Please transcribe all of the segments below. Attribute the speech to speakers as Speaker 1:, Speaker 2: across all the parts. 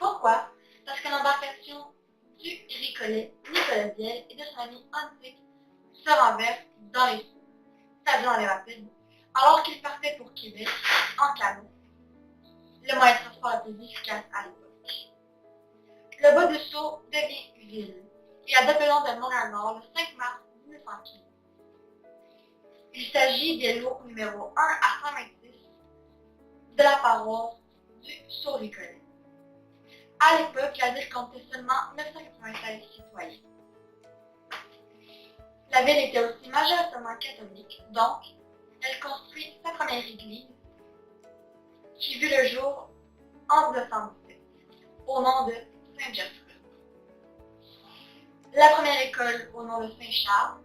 Speaker 1: Pourquoi? Parce que l'embarcation du Récollet, Nicolas Viel et de son ami Antique se renverse dans les flots, c'est-à-dire dans les rapides, alors qu'il partait pour Québec en canot, le moyen de transport le plus efficace à l'époque. Le bas de Sceaux devient ville et adopte le nom de Montréal-Nord le 5 mars 1915. Il s'agit des lots numéro 1 à 126 de la paroisse du Sceaux-Récollet. À l'époque, la ville comptait seulement 996 citoyens. La ville était aussi majoritairement catholique, donc elle construit sa première église qui vit le jour en 1917 au nom de Saint-Gertrude. La première école au nom de Saint-Charles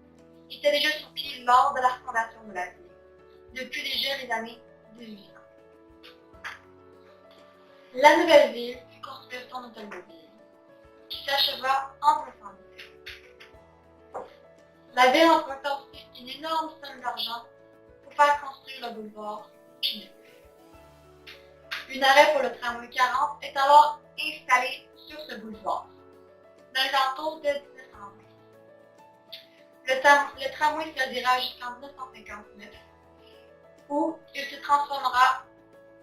Speaker 1: était déjà sur pied lors de la fondation de la ville, depuis déjà les années 1800. La nouvelle ville fut construite son hôtel de ville, qui s'acheva en 1917. La ville emprunta aussi une énorme somme d'argent pour faire construire le boulevard Pinot. Une arrêt pour le tramway 40 est alors installé sur ce boulevard, dans les alentours de 1920. Le tramway servira jusqu'en 1959, où il se transformera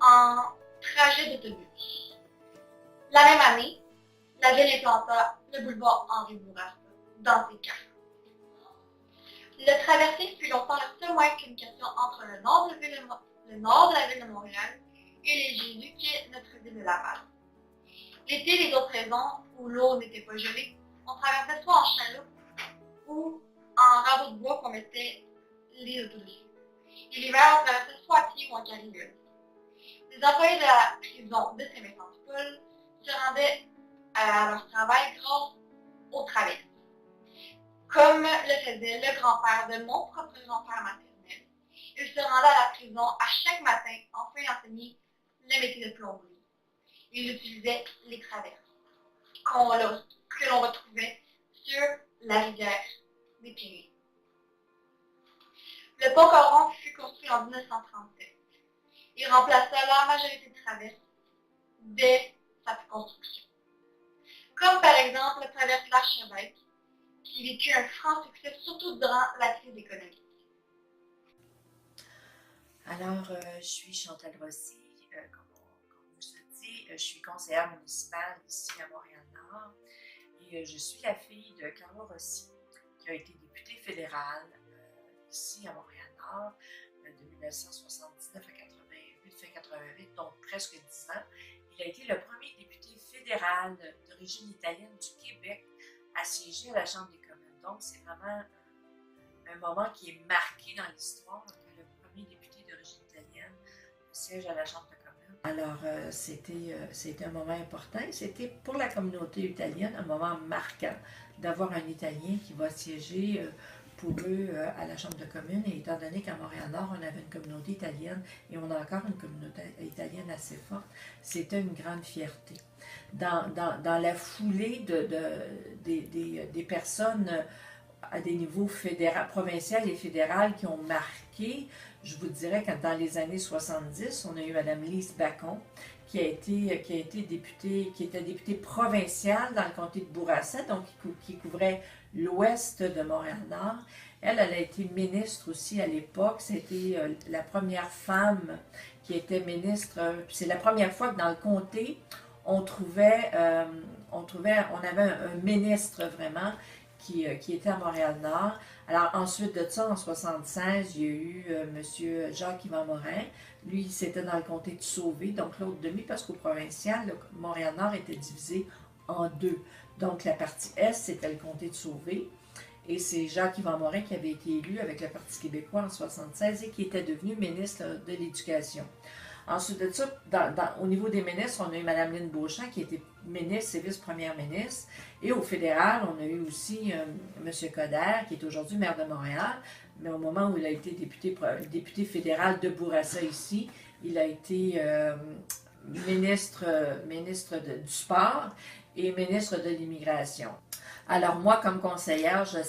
Speaker 1: en trajet d'autobus. La même année, la ville implanta le boulevard Henri Bourassa dans ses quartiers. Le traversier fut longtemps le seul moyen de communication entre le nord de la ville de Montréal et les Jésuites, notre ville de Laval. L'été, les autres raisons où l'eau n'était pas gelée, on traversait soit en chaloupe ou en radeau de bois qu'on mettait les autos dessus. Et l'hiver, on traversait soit à pied ou en carriole. Les employés de la prison de Saint-Vincent-de-Paul se rendaient à leur travail grâce aux traversées. Comme le faisait le grand-père de mon propre grand-père maternel, il se rendait à la prison à chaque matin afin d'enseigner le métier de plomberie. Il utilisait les traverses que l'on retrouvait sur la rivière des Pyrénées. Le pont Coron fut construit en 1937. Il remplaça la majorité de traverses dès sa construction. Comme par exemple le traverse l'Archevêque, qui vécut un franc succès surtout durant la crise économique.
Speaker 2: Alors, je suis Chantal Rossi, comme vous le dit, je suis conseillère municipale ici à Montréal-Nord et je suis la fille de Carlo Rossi, qui a été député fédéral ici à Montréal-Nord de 1979 à 88, fin 88, donc presque 10 ans. Il a été le premier député fédéral d'origine italienne du Québec à siéger à la Chambre des communes. Donc, c'est vraiment un moment qui est marqué dans l'histoire, que le premier député d'origine italienne siège à la Chambre de communes. Alors, c'était un moment important et c'était pour la communauté italienne un moment marquant d'avoir un Italien qui va siéger pour eux à la Chambre de communes. Et étant donné qu'à Montréal-Nord, on avait une communauté italienne et on a encore une communauté italienne assez forte, c'était une grande fierté. Dans la foulée des personnes à des niveaux provincial et fédéral qui ont marqué, je vous dirais que dans les années 70, on a eu Mme Lise Bacon, qui était députée provinciale dans le comté de Bourassa, donc qui couvrait l'ouest de Montréal-Nord. Elle a été ministre aussi à l'époque. C'était la première femme qui était ministre. C'est la première fois que dans le comté, on avait un ministre vraiment qui était à Montréal-Nord. Alors ensuite de ça, en 1976, il y a eu M. Jacques-Yvan Morin. Lui, c'était dans le comté de Sauvé, donc l'autre demi, parce qu'au provincial, Montréal-Nord était divisé en deux. Donc la partie est, c'était le comté de Sauvé. Et c'est Jacques-Yvan Morin qui avait été élu avec le Parti québécois en 1976 et qui était devenu ministre de l'Éducation. Ensuite de ça, au niveau des ministres, on a eu Mme Lynne Beauchamp qui était ministre et vice-première ministre. Et au fédéral, on a eu aussi M. Coderre, qui est aujourd'hui maire de Montréal. Mais au moment où il a été député fédéral de Bourassa ici, il a été ministre du sport et ministre de l'immigration. Alors moi, comme conseillère, j'ai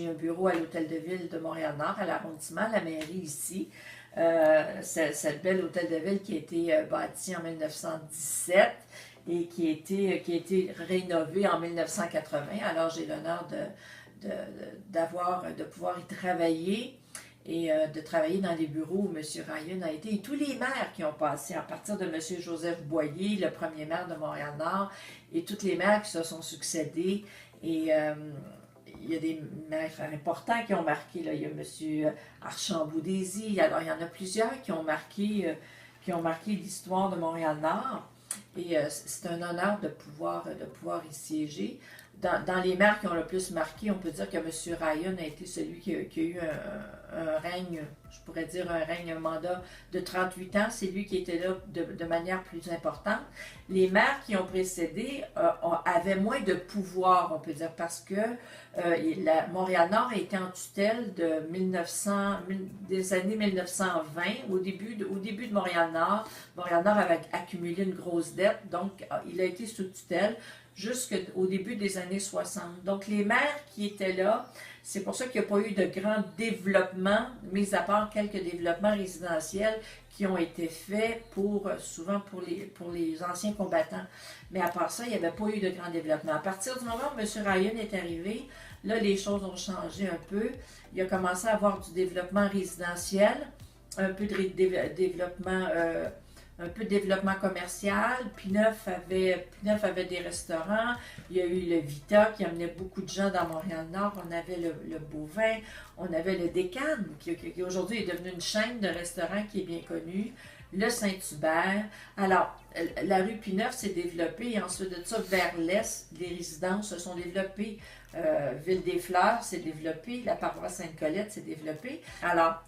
Speaker 2: un bureau à l'Hôtel de Ville de Montréal-Nord, à l'arrondissement, la mairie ici. cette belle hôtel de ville qui a été bâti en 1917 et qui a été rénové en 1980. Alors j'ai l'honneur de pouvoir y travailler et de travailler dans les bureaux où M. Ryan a été, et tous les maires qui ont passé, à partir de M. Joseph Boyer, le premier maire de Montréal-Nord, et toutes les maires qui se sont succédés. Et il y a des maires importants qui ont marqué. Là. Il y a M. Archambault-Désy. Alors, il y en a plusieurs qui ont marqué l'histoire de Montréal-Nord. Et c'est un honneur de pouvoir y siéger. Dans les maires qui ont le plus marqué, on peut dire que M. Ryan a été celui qui a eu un règne, je pourrais dire un mandat de 38 ans. C'est lui qui était là de manière plus importante. Les maires qui ont précédé avaient moins de pouvoir, on peut dire, parce que Montréal-Nord a été en tutelle des années 1920, au début de Montréal-Nord. Montréal-Nord avait accumulé une grosse dette, donc il a été sous tutelle jusqu'au début des années 60. Donc, les maires qui étaient là, c'est pour ça qu'il n'y a pas eu de grand développement, mis à part quelques développements résidentiels qui ont été faits souvent pour les anciens combattants. Mais à part ça, il n'y avait pas eu de grand développement. À partir du moment où M. Ryan est arrivé, là, les choses ont changé un peu. Il a commencé à avoir du développement résidentiel, un peu de développement commercial. P9 avait des restaurants. Il y a eu le Vita qui amenait beaucoup de gens dans Montréal-Nord. On avait le Beauvin. On avait le Décan qui aujourd'hui est devenu une chaîne de restaurants qui est bien connue. Le Saint-Hubert. Alors, la rue P9 s'est développée et ensuite de ça, vers l'est, les résidences se sont développées. Ville-des-Fleurs s'est développée. La paroisse Sainte-Colette s'est développée. Alors,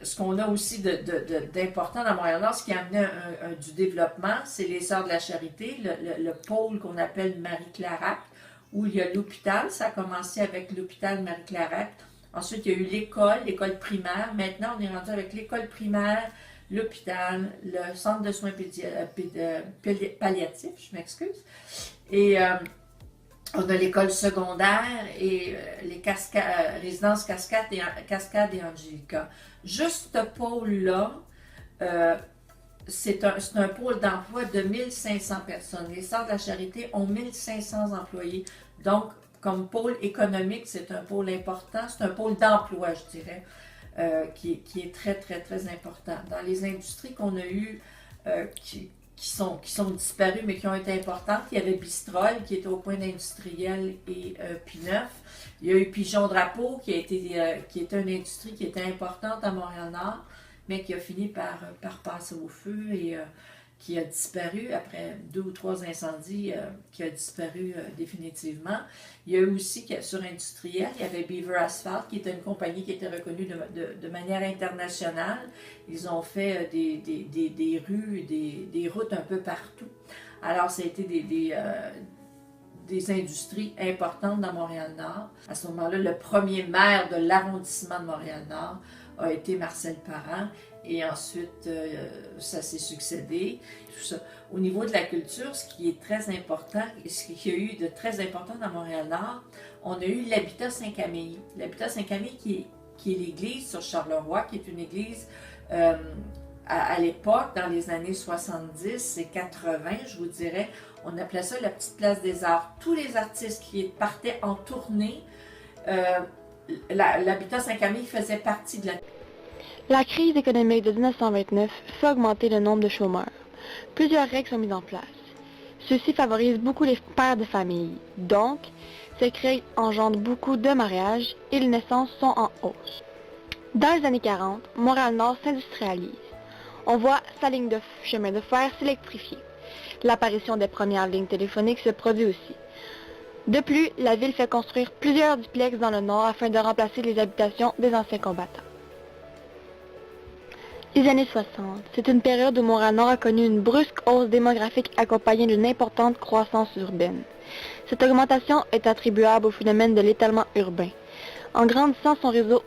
Speaker 2: ce qu'on a aussi d'important dans Montréal-Nord, ce qui a amené du développement, c'est les Sœurs de la Charité, le pôle qu'on appelle Marie-Clarac, où il y a l'hôpital. Ça a commencé avec l'hôpital Marie-Clarac. Ensuite, il y a eu l'école primaire. Maintenant, on est rendu avec l'école primaire, l'hôpital, le centre de soins palliatifs, je m'excuse. Et on a l'école secondaire et les résidences Cascade et Angelica. Juste ce pôle-là, c'est un pôle d'emploi de 1500 personnes. Les Sœurs de la Charité ont 1500 employés. Donc, comme pôle économique, c'est un pôle important. C'est un pôle d'emploi, je dirais, qui est très, très, très important. Dans les industries qu'on a eues, qui sont disparues, mais qui ont été importantes. Il y avait Bistrol, qui était au point d'industriel, et P9. Il y a eu Pigeon Drapeau, qui était une industrie qui était importante à Montréal-Nord, mais qui a fini par passer au feu et qui a disparu après 2 ou 3 incendies, qui a disparu définitivement. Il y a eu aussi, sur industriel, il y avait Beaver Asphalt, qui était une compagnie qui était reconnue de manière internationale. Ils ont fait des rues, des routes un peu partout. Alors, ça a été des industries importantes dans Montréal-Nord. À ce moment-là, le premier maire de l'arrondissement de Montréal-Nord a été Marcel Parent. Et ensuite, ça s'est succédé. Tout ça. Au niveau de la culture, ce qui est très important, ce qu'il y a eu de très important dans Montréal-Nord, on a eu l'Habitat Saint-Camille. L'Habitat Saint-Camille qui est l'église sur Charleroi, qui est une église à l'époque, dans les années 70 et 80, je vous dirais, on appelait ça la petite place des arts. Tous les artistes qui partaient en tournée, l'Habitat Saint-Camille faisait partie de la...
Speaker 3: La crise économique de 1929 fait augmenter le nombre de chômeurs. Plusieurs règles sont mises en place. Ceci favorise beaucoup les pères de famille. Donc, ces règles engendrent beaucoup de mariages et les naissances sont en hausse. Dans les années 40, Montréal-Nord s'industrialise. On voit sa ligne de chemin de fer s'électrifier. L'apparition des premières lignes téléphoniques se produit aussi. De plus, la ville fait construire plusieurs duplex dans le nord afin de remplacer les habitations des anciens combattants. Les années 60, c'est une période où Montréal-Nord a connu une brusque hausse démographique accompagnée d'une importante croissance urbaine. Cette augmentation est attribuable au phénomène de l'étalement urbain. En grandissant son réseau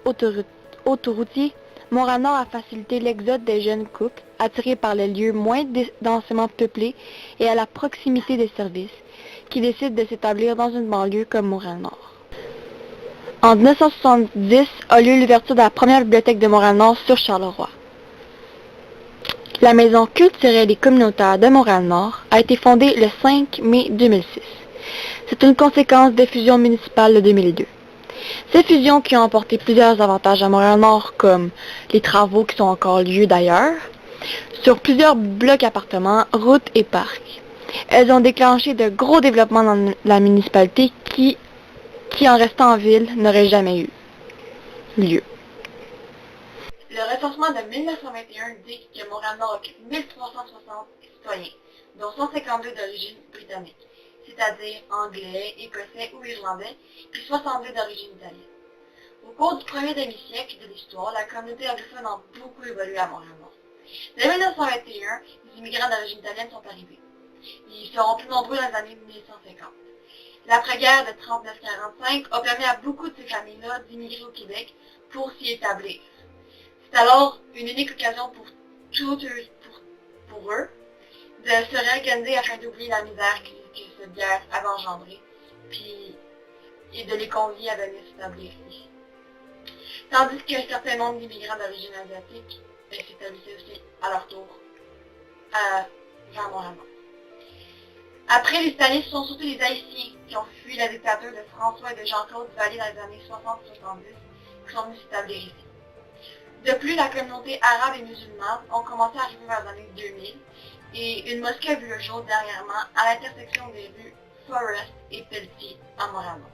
Speaker 3: autoroutier, Montréal-Nord a facilité l'exode des jeunes couples, attirés par les lieux moins densément peuplés et à la proximité des services, qui décident de s'établir dans une banlieue comme Montréal-Nord. En 1970 a lieu l'ouverture de la première bibliothèque de Montréal-Nord sur Charleroi. La Maison culturelle et communautaire de Montréal-Nord a été fondée le 5 mai 2006. C'est une conséquence des fusions municipales de 2002. Ces fusions qui ont apporté plusieurs avantages à Montréal-Nord, comme les travaux qui sont encore lieu d'ailleurs, sur plusieurs blocs appartements, routes et parcs. Elles ont déclenché de gros développements dans la municipalité qui en restant en ville, n'aurait jamais eu lieu. Le recensement de 1921 dit que Montréal-Nord occupe 1360 citoyens, dont 152 d'origine britannique, c'est-à-dire anglais, écossais ou irlandais, puis 62 d'origine italienne. Au cours du premier demi-siècle de l'histoire, la communauté anglophone a beaucoup évolué à Montréal-Nord. Dès 1921, les immigrants d'origine italienne sont arrivés. Ils seront plus nombreux dans les années 1850. L'après-guerre de 39-45 a permis à beaucoup de ces familles-là d'immigrer au Québec pour s'y établir. C'est alors une unique occasion pour eux de se réorganiser afin d'oublier la misère que cette guerre avait engendrée, et de les convier à venir s'établir ici. Tandis qu'un certain nombre d'immigrants d'origine asiatique s'établissaient aussi à leur tour vers Montréal-Nord. Après les Italiens, ce sont surtout les Haïtiens qui ont fui la dictature de François et de Jean-Claude Vallée dans les années 60-70 qui sont venus s'établir ici. De plus, la communauté arabe et musulmane ont commencé à arriver vers les années 2000 et une mosquée a vu le jour dernièrement à l'intersection des rues Forest et Pelletier à Montréal-Nord.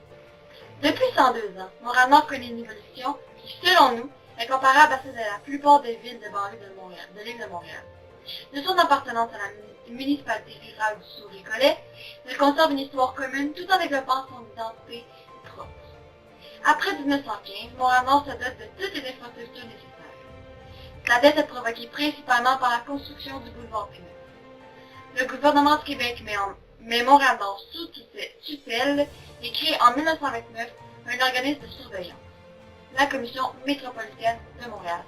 Speaker 3: Depuis 102 ans, Montréal-Nord connaît une évolution qui, selon nous, est comparable à celle de la plupart des villes de banlieue de l'île de Montréal. De son appartenance à la municipalité rurale du Sous-Récollet, elle conserve une histoire commune tout en développant son identité propre. Après 1915, Montréal-Nord se dote de toutes les infrastructures nécessaires. La dette est provoquée principalement par la construction du boulevard Pinot. Le gouvernement du Québec met Montréal-Nord sous tutelle et crée en 1929 un organisme de surveillance, la Commission métropolitaine de Montréal.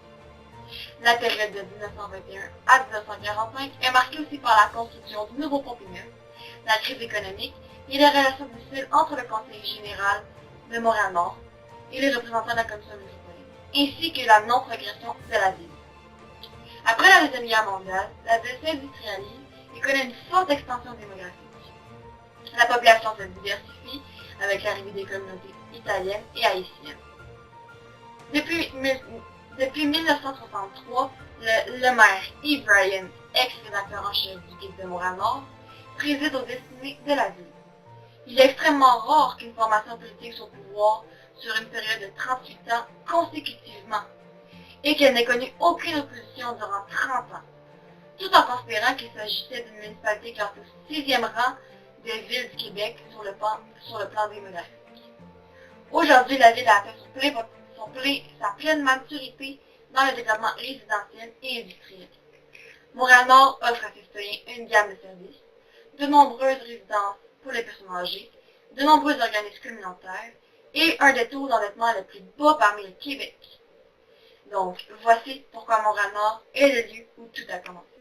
Speaker 3: La période de 1921 à 1945 est marquée aussi par la construction du nouveau pont Pinot, la crise économique et les relations difficiles entre le Conseil général de Montréal-Nord et les représentants de la Commission métropolitaine, ainsi que la non-progression de la ville. Après la Deuxième Guerre mondiale, la ville s'industrialise et connaît une forte expansion démographique. La population se diversifie avec l'arrivée des communautés italiennes et haïtiennes. Depuis 1963, le maire Yves Ryan, ex-rédacteur en chef du Guide de Montréal-Nord, préside aux destinées de la ville. Il est extrêmement rare qu'une formation politique soit au pouvoir sur une période de 38 ans consécutivement et qu'elle n'ait connu aucune opposition durant 30 ans, tout en considérant qu'il s'agissait d'une municipalité classée au 6e rang des villes du Québec sur le plan démographique. Aujourd'hui, la ville a atteint sa pleine maturité dans le développement résidentiel et industriel. Montréal-Nord offre à ses citoyens une gamme de services, de nombreuses résidences pour les personnes âgées, de nombreux organismes communautaires et un des taux d'endettement le plus bas parmi le Québec. Donc, voici pourquoi Montréal-Nord est le lieu où tout a commencé.